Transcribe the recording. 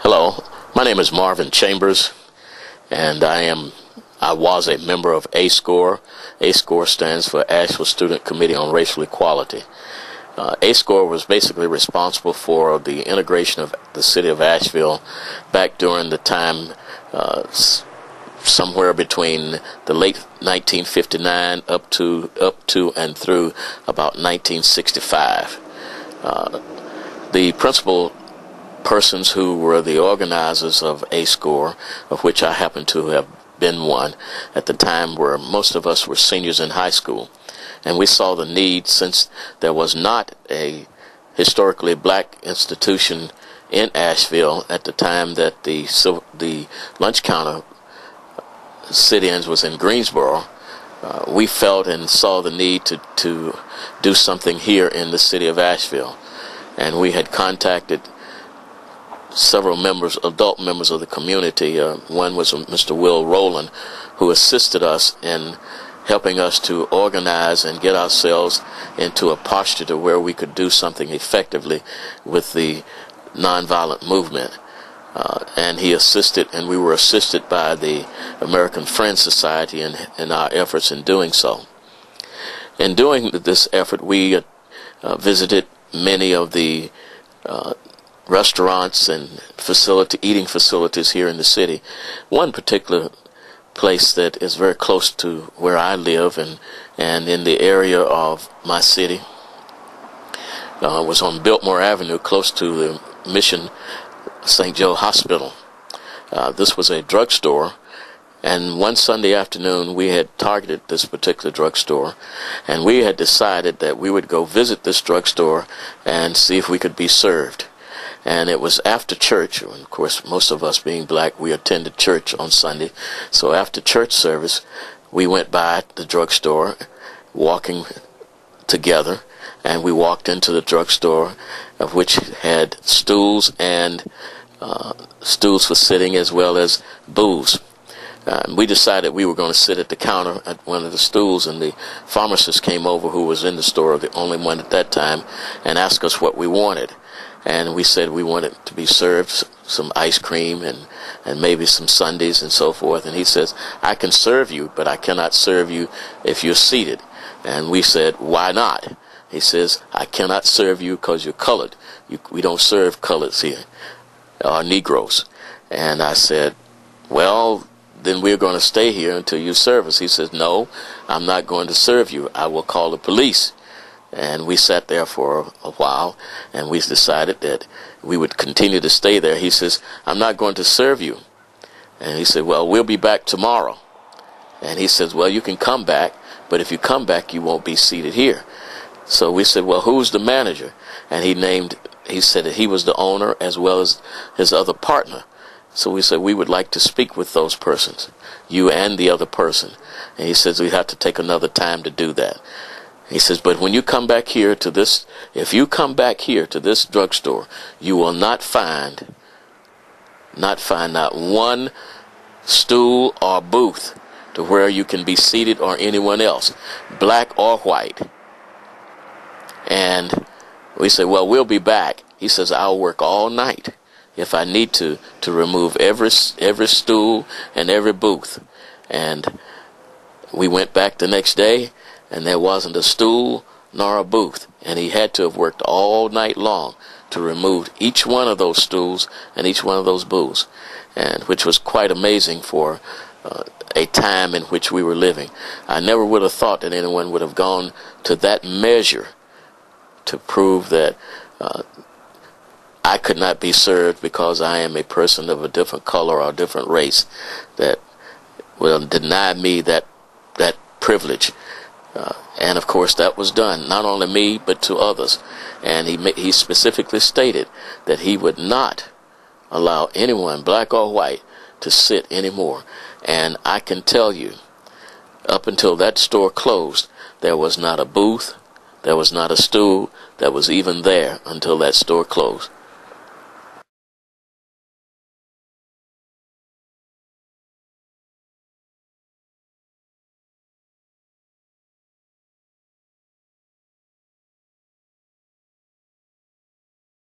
Hello, my name is Marvin Chambers, and I was a member of ASCORE. ASCORE stands for Asheville Student Committee on Racial Equality. ASCORE was basically responsible for the integration of the city of Asheville back during the time somewhere between the late 1959 up to and through about 1965. The principal persons who were the organizers of ASCORE, of which I happen to have been one at the time, where most of us were seniors in high school, and we saw the need, since there was not a historically black institution in Asheville at the time that the lunch counter sit-ins was in Greensboro. We felt and saw the need to do something here in the city of Asheville, and we had contacted several adult members of the community. One was Mr. Will Rowland, who assisted us in helping us to organize and get ourselves into a posture to where we could do something effectively with the nonviolent movement. And he assisted, and we were assisted by the American Friends Society in our efforts in doing so. In doing this effort, we visited many of the restaurants and eating facilities here in the city. One particular place that is very close to where I live and in the area of my city was on Biltmore Avenue, close to the Mission St. Joe Hospital. This was a drugstore, and one Sunday afternoon we had targeted this particular drugstore, and we had decided that we would go visit this drugstore and see if we could be served. And it was after church, and of course most of us being black, we attended church on Sunday. So after church service, we went by the drugstore, walking together, and we walked into the drugstore, of which had stools and stools for sitting, as well as booze. We decided we were going to sit at the counter at one of the stools, and the pharmacist came over, who was in the store, the only one at that time, and asked us what we wanted. And we said we wanted to be served some ice cream and maybe some sundaes and so forth. And he says, "I can serve you, but I cannot serve you if you're seated." And we said, "Why not?" He says, "I cannot serve you because you're colored. We don't serve coloreds here, or Negroes." And I said, "Well, then we're going to stay here until you serve us." He says, "No, I'm not going to serve you. I will call the police." And we sat there for a while, and we decided that we would continue to stay there. He says, "I'm not going to serve you." And he said, "Well, we'll be back tomorrow." And he says, "Well, you can come back, but if you come back, you won't be seated here." So we said, "Well, who's the manager?" And he said that he was the owner as well as his other partner. So we said, "We would like to speak with those persons, you and the other person." And he says, "We have to take another time to do that." He says, "But when you come back here to this, if you come back here to this drugstore, you will not find not one stool or booth to where you can be seated, or anyone else, black or white." And we said, "Well, we'll be back." He says, "I'll work all night if I need to remove every stool and every booth." And we went back the next day, and there wasn't a stool nor a booth, and he had to have worked all night long to remove each one of those stools and each one of those booths, and which was quite amazing for a time in which we were living. I never would have thought that anyone would have gone to that measure to prove that I could not be served because I am a person of a different color or a different race, that will deny me that privilege. And of course that was done, not only me, but to others. And he specifically stated that he would not allow anyone, black or white, to sit anymore. And I can tell you, up until that store closed, there was not a booth, there was not a stool that was even there until that store closed.